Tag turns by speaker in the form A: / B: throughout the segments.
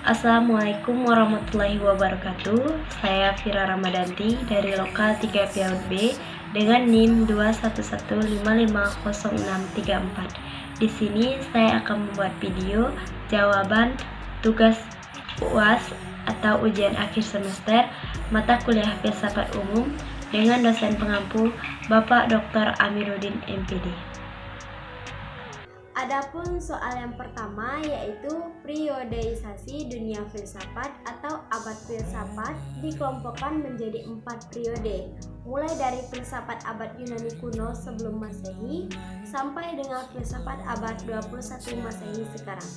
A: Assalamualaikum warahmatullahi wabarakatuh. Saya Vira Ramadanti dari Lokal 3 PAUD B dengan NIM 211550634. Di sini saya akan membuat video jawaban tugas UAS atau ujian akhir semester mata kuliah filsafat umum dengan dosen pengampu Bapak Dr. Amiruddin MPD.
B: Adapun soal yang pertama yaitu periodeisasi dunia filsafat atau abad filsafat dikelompokkan menjadi 4 periode, mulai dari filsafat abad Yunani kuno sebelum Masehi sampai dengan filsafat abad 21 Masehi sekarang.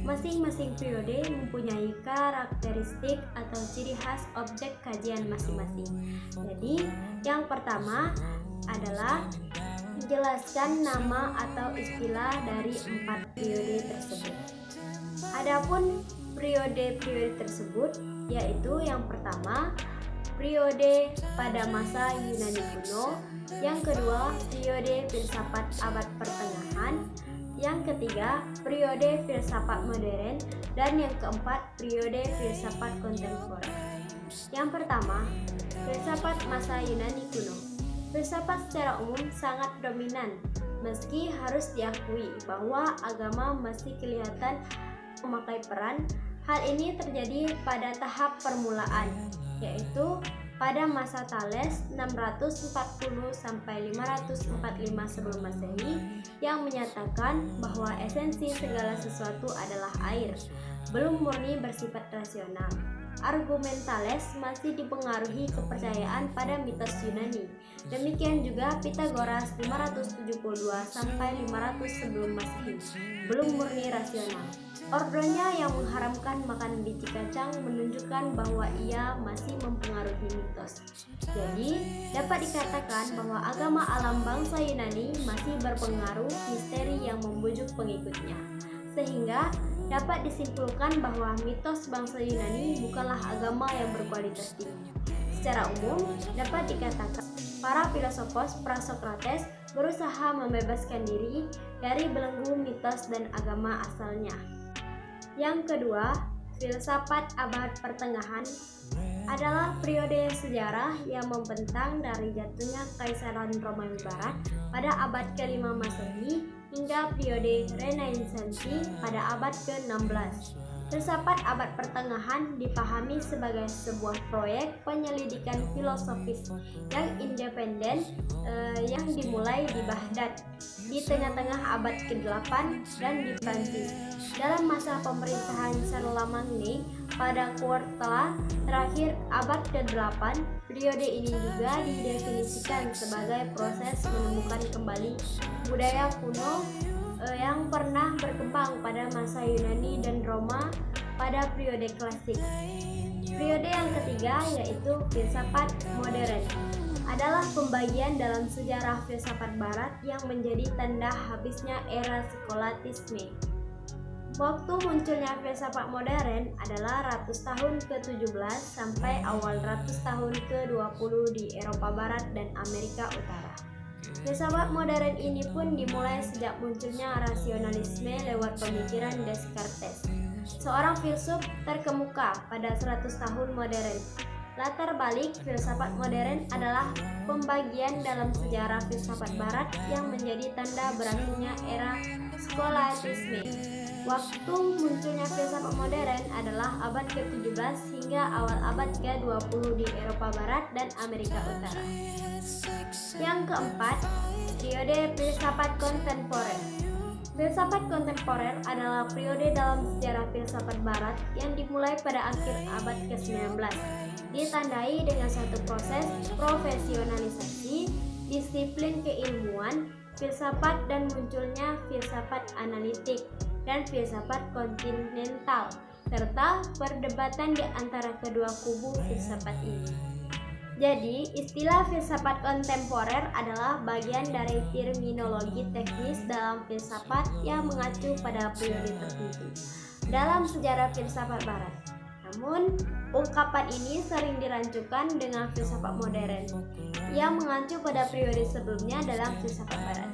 B: Masing-masing periode mempunyai karakteristik atau ciri khas objek kajian masing-masing. Jadi, yang pertama adalah menjelaskan nama atau istilah dari 4 periode tersebut. Adapun periode-periode tersebut yaitu yang pertama periode pada masa Yunani kuno, yang kedua periode filsafat abad pertengahan, yang ketiga periode filsafat modern, dan yang keempat periode filsafat kontemporer. Yang pertama, filsafat masa Yunani kuno. Filsafat secara umum sangat dominan, meski harus diakui bahwa agama masih kelihatan memakai peran. Hal ini terjadi pada tahap permulaan, yaitu pada masa Thales 640-545 sebelum Masehi, yang menyatakan bahwa esensi segala sesuatu adalah air, belum murni bersifat rasional. Argumen Thales masih dipengaruhi kepercayaan pada mitos Yunani. Demikian juga Pythagoras 572-500 sebelum Masehi, belum murni rasional. Ordonya yang mengharamkan makan biji kacang menunjukkan bahwa ia masih mempengaruhi mitos. Jadi, dapat dikatakan bahwa agama alam bangsa Yunani masih berpengaruh misteri yang membujuk pengikutnya. Sehingga dapat disimpulkan bahwa mitos bangsa Yunani bukanlah agama yang berkualitas tinggi. Secara umum, dapat dikatakan para filosofos pra-Sokrates berusaha membebaskan diri dari belenggu mitos dan agama asalnya. Yang kedua, filsafat abad pertengahan adalah periode sejarah yang membentang dari jatuhnya Kaisaran Romawi Barat pada abad ke-5 Masehi hingga periode Renaissansi pada abad ke-16. Filsafat abad pertengahan dipahami sebagai sebuah proyek penyelidikan filosofis yang independen yang dimulai di Baghdad di tengah-tengah abad ke-8 dan di Prancis. Dalam masa pemerintahan Charlemagne pada kuartal terakhir abad ke-8, periode ini juga didefinisikan sebagai proses menemukan kembali budaya kuno yang pernah berkembang pada masa Yunani dan Roma pada periode klasik. Periode yang ketiga yaitu filsafat modern adalah pembagian dalam sejarah filsafat barat yang menjadi tanda habisnya era skolatisme. Waktu munculnya filsafat modern adalah ratus tahun ke-17 sampai awal ratus tahun ke-20 di Eropa Barat dan Amerika Utara. Filsafat modern ini pun dimulai sejak munculnya rasionalisme lewat pemikiran Descartes, seorang filsuf terkemuka pada 100 tahun modern. Latar balik filsafat modern adalah pembagian dalam sejarah filsafat barat yang menjadi tanda berakhirnya era skolatisme. Waktu munculnya filsafat modern adalah abad ke-17 hingga awal abad ke-20 di Eropa Barat dan Amerika Utara. Yang keempat, periode filsafat kontemporer. Filsafat kontemporer adalah periode dalam sejarah filsafat barat yang dimulai pada akhir abad ke-19, ditandai dengan satu proses profesionalisasi disiplin keilmuan filsafat dan munculnya filsafat analitik dan filsafat kontinental, serta perdebatan di antara kedua kubu filsafat ini. Jadi, istilah filsafat kontemporer adalah bagian dari terminologi teknis dalam filsafat yang mengacu pada periode tertentu dalam sejarah filsafat barat. Namun, ungkapan ini sering dirancukan dengan filsafat modern yang mengacu pada periode sebelumnya dalam filsafat barat.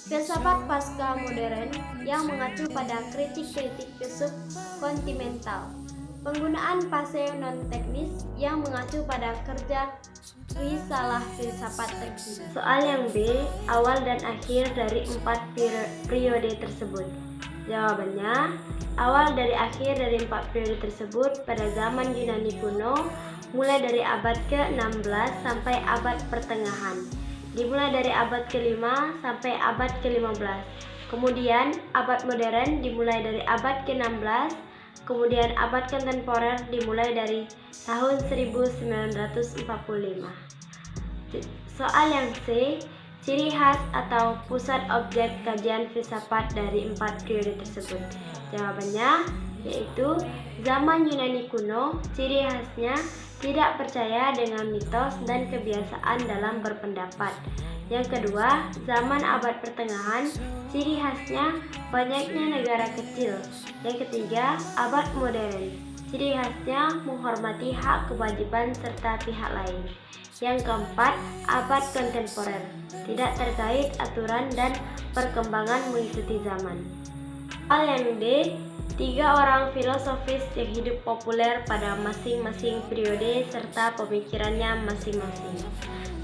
B: Filsafat pasca modern yang mengacu pada kritik-kritik filsuf kontinental Penggunaan paseo non-teknis yang mengacu pada kerja risalah filsafat teknis.
A: Soal yang B, awal dan akhir dari 4 periode tersebut. Jawabannya, awal dari akhir dari 4 periode tersebut pada zaman Yunani kuno mulai dari abad ke-16 sampai abad pertengahan. Dimulai dari abad ke-5 sampai abad ke-15. Kemudian abad modern dimulai dari abad ke-16. Kemudian abad kontemporer dimulai dari tahun 1945. Soal yang C, ciri khas atau pusat objek kajian filsafat dari 4 periode tersebut. Jawabannya yaitu zaman Yunani kuno, ciri khasnya tidak percaya dengan mitos dan kebiasaan dalam berpendapat. Yang kedua, zaman abad pertengahan, ciri khasnya banyaknya negara kecil. Yang ketiga, abad modern, ciri khasnya menghormati hak kewajiban serta pihak lain. Yang keempat, abad kontemporer, tidak terkait aturan dan perkembangan mengikuti zaman. Soal yang D, 3 orang filosofis yang hidup populer pada masing-masing periode serta pemikirannya masing-masing.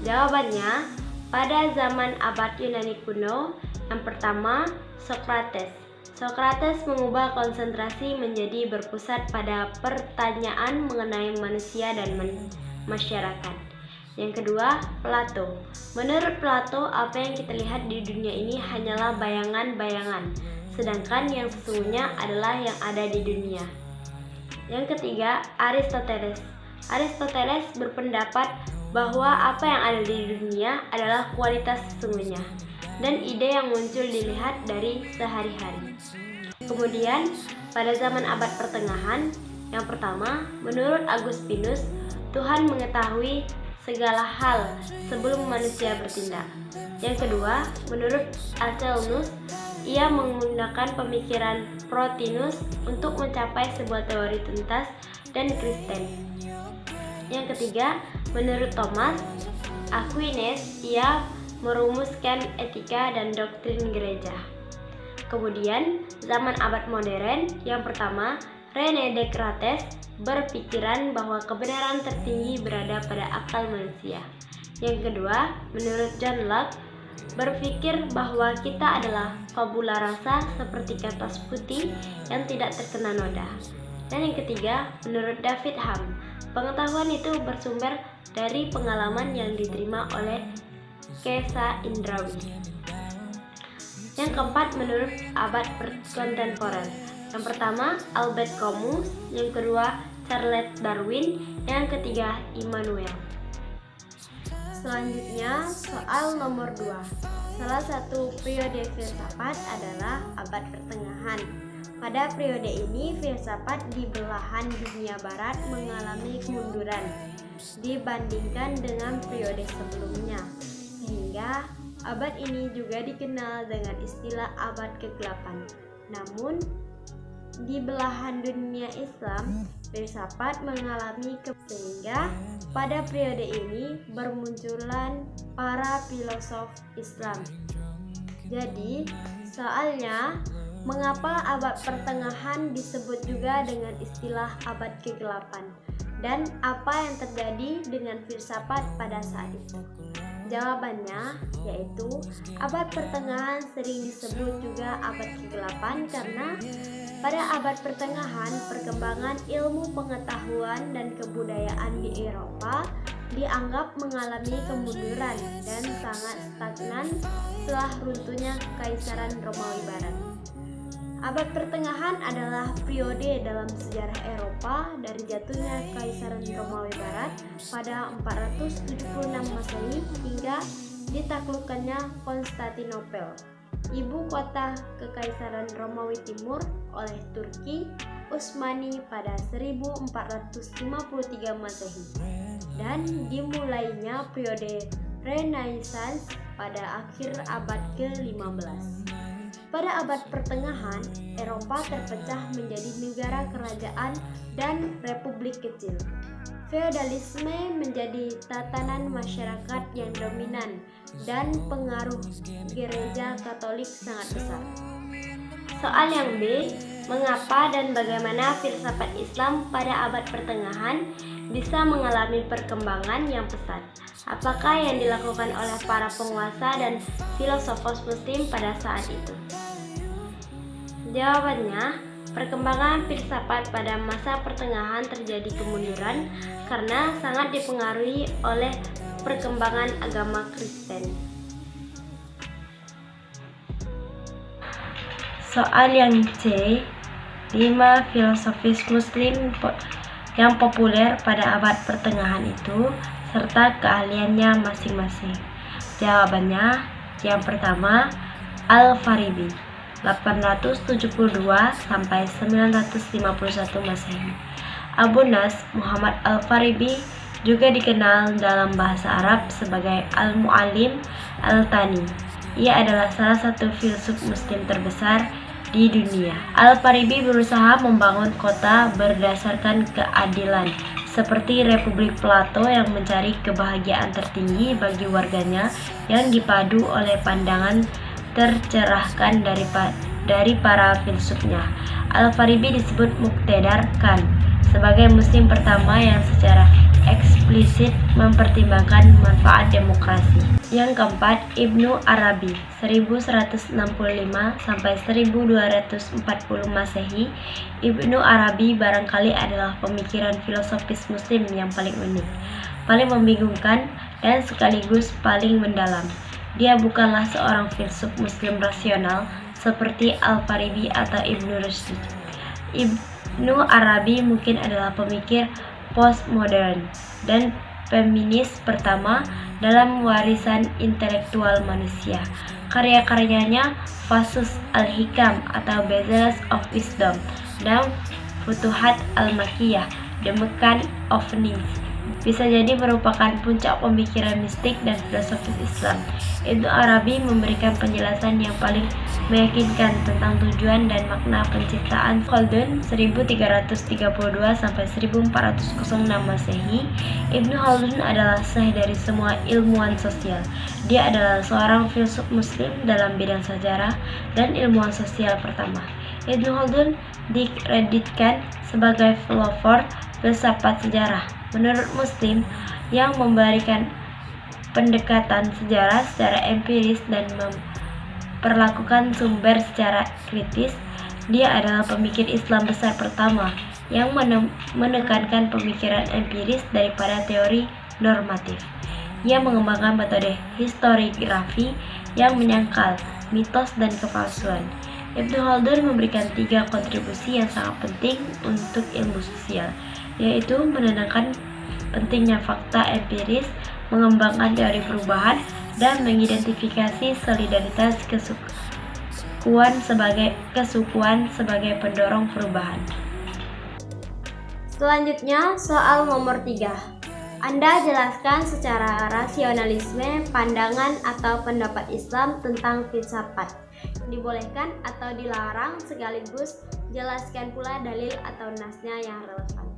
A: Jawabannya, pada zaman abad Yunani kuno, yang pertama, Socrates. Socrates mengubah konsentrasi menjadi berpusat pada pertanyaan mengenai manusia dan masyarakat. Yang kedua, Plato. Menurut Plato, apa yang kita lihat di dunia ini hanyalah bayangan-bayangan, sedangkan yang sesungguhnya adalah yang ada di dunia. Yang ketiga, Aristoteles. Aristoteles berpendapat bahwa apa yang ada di dunia adalah kualitas sesungguhnya dan ide yang muncul dilihat dari sehari-hari. Kemudian, pada zaman abad pertengahan, yang pertama, menurut Agustinus, Tuhan mengetahui segala hal sebelum manusia bertindak. Yang kedua, menurut Aselnus, ia menggunakan pemikiran Plotinus untuk mencapai sebuah teori tuntas dan Kristen. Yang ketiga, menurut Thomas Aquinas, ia merumuskan etika dan doktrin gereja. Kemudian, zaman abad modern, yang pertama, René Descartes berpikiran bahwa kebenaran tertinggi berada pada akal manusia. Yang kedua, menurut John Locke, berpikir bahwa kita adalah fabula rasa seperti kertas putih yang tidak terkena noda. Dan yang ketiga, menurut David Hume, pengetahuan itu bersumber dari pengalaman yang diterima oleh Kesa Indrawi. Yang keempat, menurut abad kontemporer. Yang pertama, Albert Camus. Yang kedua, Charles Darwin. Yang ketiga, Immanuel.
B: Selanjutnya, soal nomor 2. Salah satu periode filsafat adalah abad pertengahan. Pada periode ini, filsafat di belahan dunia barat mengalami kemunduran dibandingkan dengan periode sebelumnya, sehingga abad ini juga dikenal dengan istilah abad ke-8. Namun, di belahan dunia Islam, filsafat mengalami sehingga pada periode ini bermunculan para filosof Islam. Jadi, soalnya, mengapa abad pertengahan disebut juga dengan istilah abad ke-8? Dan apa yang terjadi dengan filsafat pada saat itu? Jawabannya yaitu abad pertengahan sering disebut juga abad ke-8 karena pada abad pertengahan perkembangan ilmu pengetahuan dan kebudayaan di Eropa dianggap mengalami kemunduran dan sangat stagnan setelah runtuhnya Kekaisaran Romawi Barat. Abad pertengahan adalah periode dalam sejarah Eropa dari jatuhnya Kekaisaran Romawi Barat pada 476 Masehi hingga ditaklukkannya Konstantinopel, ibu kota Kekaisaran Romawi Timur, oleh Turki Utsmani pada 1453 Masehi, dan dimulainya periode Renaissance pada akhir abad ke-15. Pada abad pertengahan, Eropa terpecah menjadi negara kerajaan dan republik kecil. Feodalisme menjadi tatanan masyarakat yang dominan dan pengaruh gereja Katolik sangat besar.
A: Soal yang B,
B: Mengapa dan bagaimana filsafat Islam pada abad pertengahan bisa mengalami perkembangan yang pesat? Apakah yang dilakukan oleh para penguasa dan filosofos muslim pada saat itu? Jawabannya, perkembangan filsafat pada masa pertengahan terjadi kemunduran karena sangat dipengaruhi oleh perkembangan agama Kristen.
A: Soal yang C, 5 filosofis muslim yang populer pada abad pertengahan itu serta keahliannya masing-masing. Jawabannya, yang pertama, Al-Farabi 872 sampai 951 Masehi. Abu Nas Muhammad Al-Farabi juga dikenal dalam bahasa Arab sebagai Al-Mu'allim Al-Thani. Ia adalah salah satu filsuf muslim terbesar di dunia. Al-Farabi berusaha membangun kota berdasarkan keadilan, seperti Republik Plato yang mencari kebahagiaan tertinggi bagi warganya yang dipadu oleh pandangan tercerahkan dari para filsufnya. Al-Farabi disebut Muqtadar Khan sebagai muslim pertama yang secara eksplisit mempertimbangkan manfaat demokrasi. Yang keempat, Ibnu Arabi 1165 sampai 1240 Masehi. Ibnu Arabi barangkali adalah pemikiran filosofis muslim yang paling unik, paling membingungkan, dan sekaligus paling mendalam. Dia bukanlah seorang filsuf muslim rasional seperti Al-Farabi atau Ibnu Rushd. Ibnu Arabi mungkin adalah pemikir postmodern dan feminis pertama dalam warisan intelektual manusia. Karya-karyanya Fasus Al-Hikam atau Bezels of Wisdom dan Futuhat Al-Makkiyah, The Meccan of Nins, bisa jadi merupakan puncak pemikiran mistik dan filosofis Islam. Ibnu Arabi memberikan penjelasan yang paling meyakinkan tentang tujuan dan makna penciptaan. Khaldun 1332 sampai 1406 Masehi. Ibnu Khaldun adalah syekh dari semua ilmuwan sosial. Dia adalah seorang filsuf muslim dalam bidang sejarah dan ilmuwan sosial pertama. Ibnu Khaldun dikreditkan sebagai pelopor filsafat sejarah menurut muslim yang memberikan pendekatan sejarah secara empiris dan memperlakukan sumber secara kritis. Dia adalah pemikir Islam besar pertama yang menekankan pemikiran empiris daripada teori normatif. Ia mengembangkan metode historiografi yang menyangkal mitos dan kepalsuan. Ibnu Khaldun memberikan 3 kontribusi yang sangat penting untuk ilmu sosial, yaitu menenangkan pentingnya fakta empiris, mengembangkan teori perubahan, dan mengidentifikasi solidaritas kesukuan sebagai pendorong perubahan.
B: Selanjutnya, soal nomor 3. Anda jelaskan secara rasionalisme pandangan atau pendapat Islam tentang filsafat. Dibolehkan atau dilarang, sekaligus jelaskan pula dalil atau nasnya yang relevan.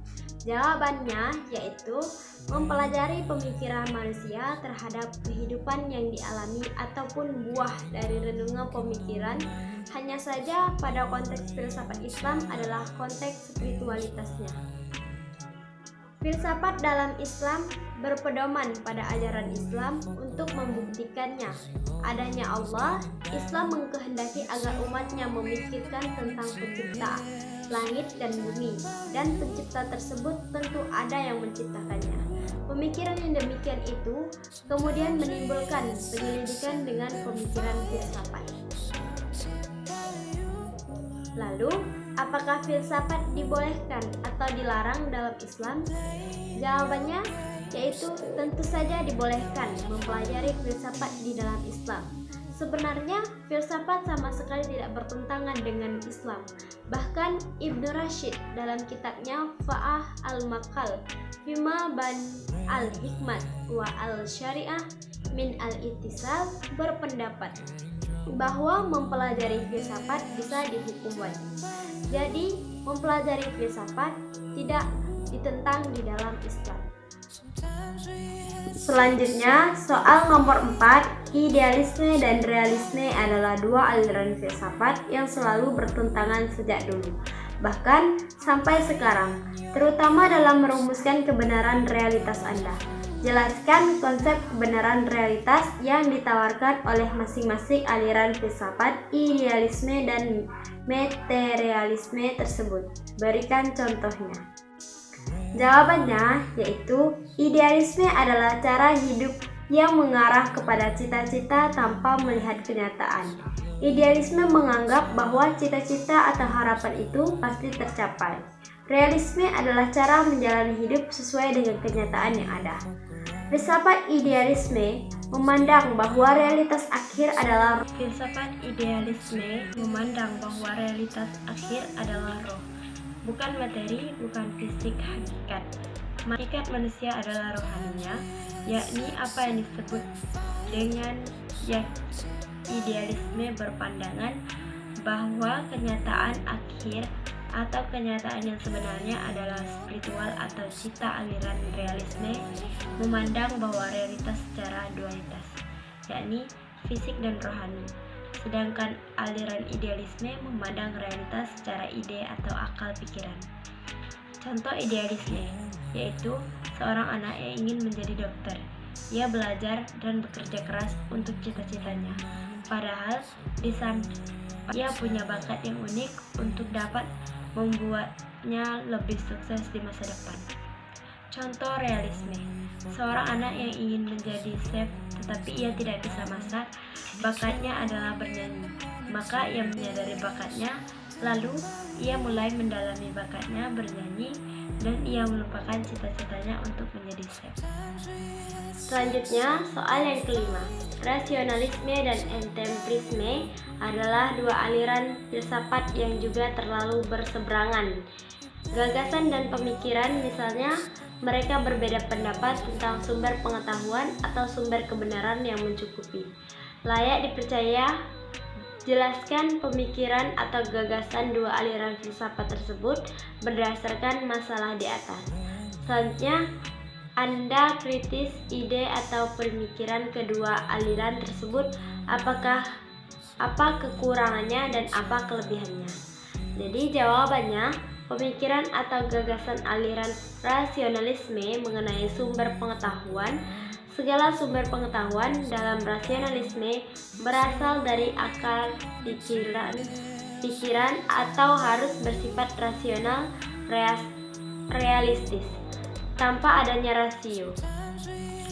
B: Jawabannya yaitu mempelajari pemikiran manusia terhadap kehidupan yang dialami ataupun buah dari renungan pemikiran. Hanya saja pada konteks filsafat Islam adalah konteks spiritualitasnya. Filsafat dalam Islam berpedoman pada ajaran Islam untuk membuktikannya adanya Allah. Islam mengkehendaki agar umatnya memikirkan tentang pencipta langit dan bumi, dan pencipta tersebut tentu ada yang menciptakannya. Pemikiran yang demikian itu kemudian menimbulkan penyelidikan dengan pemikiran filsafat. Lalu, apakah filsafat dibolehkan atau dilarang dalam Islam? Jawabannya yaitu tentu saja dibolehkan mempelajari filsafat di dalam Islam. Sebenarnya, filsafat sama sekali tidak bertentangan dengan Islam. Bahkan Ibnu Rashid dalam kitabnya Fa'ah al-Maqal Fima ban al-Hikmat wa al-Syariah min al-Ittisal berpendapat bahwa mempelajari filsafat bisa dihukum wajib. Jadi, mempelajari filsafat tidak ditentang di dalam Islam. Selanjutnya, soal nomor 4, idealisme dan realisme adalah dua aliran filsafat yang selalu bertentangan sejak dulu, bahkan sampai sekarang, terutama dalam merumuskan kebenaran realitas Anda. Jelaskan konsep kebenaran realitas yang ditawarkan oleh masing-masing aliran filsafat idealisme dan materialisme tersebut. Berikan contohnya. Jawabannya yaitu idealisme adalah cara hidup yang mengarah kepada cita-cita tanpa melihat kenyataan. Idealisme menganggap bahwa cita-cita atau harapan itu pasti tercapai. Realisme adalah cara menjalani hidup sesuai dengan kenyataan yang ada. Filsafat idealisme memandang bahwa realitas akhir adalah roh.
A: Filsafat idealisme memandang bahwa realitas akhir adalah roh, bukan materi, bukan fisik hakikat. Hakikat manusia adalah rohaninya, yakni apa yang disebut dengan idealisme berpandangan bahwa kenyataan akhir atau kenyataan yang sebenarnya adalah spiritual atau cita. Aliran realisme memandang bahwa realitas secara dualitas, yakni fisik dan rohani. Sedangkan aliran idealisme memandang realitas secara ide atau akal pikiran. Contoh idealisme yaitu seorang anak yang ingin menjadi dokter. Ia belajar dan bekerja keras untuk cita-citanya. Padahal di samping ia punya bakat yang unik untuk dapat membuatnya lebih sukses di masa depan. Contoh realisme, seorang anak yang ingin menjadi chef tetapi ia tidak bisa masak, bakatnya adalah bernyanyi. Maka ia menyadari bakatnya, lalu ia mulai mendalami bakatnya bernyanyi dan ia melupakan cita-citanya untuk menjadi chef.
B: Selanjutnya, soal yang kelima. Rasionalisme dan empirisme adalah dua aliran filsafat yang juga terlalu berseberangan. Gagasan dan pemikiran, misalnya, mereka berbeda pendapat tentang sumber pengetahuan atau sumber kebenaran yang mencukupi. Layak dipercaya. Jelaskan pemikiran atau gagasan dua aliran filsafat tersebut berdasarkan masalah di atas. Selanjutnya, Anda kritis ide atau pemikiran kedua aliran tersebut, apa kekurangannya dan apa kelebihannya. Jadi jawabannya, pemikiran atau gagasan aliran rasionalisme mengenai sumber pengetahuan. Segala sumber pengetahuan dalam rasionalisme berasal dari akal pikiran atau harus bersifat rasional realistis. Tanpa adanya rasio,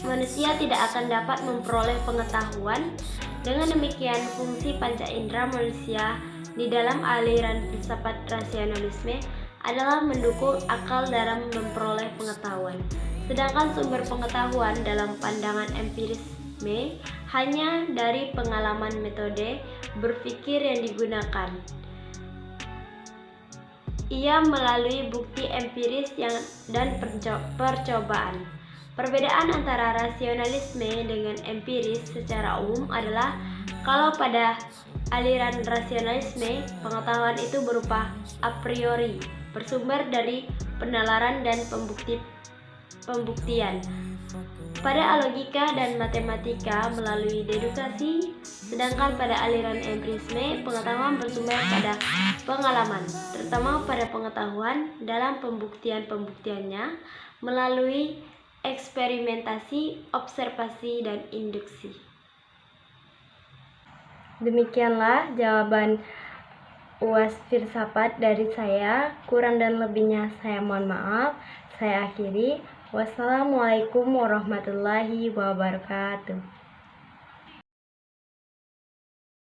B: manusia tidak akan dapat memperoleh pengetahuan. Dengan demikian, fungsi panca indera manusia di dalam aliran filsafat rasionalisme adalah mendukung akal dalam memperoleh pengetahuan. Sedangkan sumber pengetahuan dalam pandangan empirisme hanya dari pengalaman metode berpikir yang digunakan. Ia melalui bukti empiris dan percobaan. Perbedaan antara rasionalisme dengan empiris secara umum adalah kalau pada aliran rasionalisme, pengetahuan itu berupa a priori, bersumber dari penalaran dan pembuktian. Pada logika dan matematika melalui dedukasi, sedangkan pada aliran empirisme, pengetahuan bersumber pada pengalaman, terutama pada pengetahuan dalam pembuktiannya melalui eksperimentasi, observasi, dan induksi.
A: Demikianlah jawaban UAS filsafat dari saya. Kurang dan lebihnya saya mohon maaf. Saya akhiri. Wassalamualaikum warahmatullahi wabarakatuh.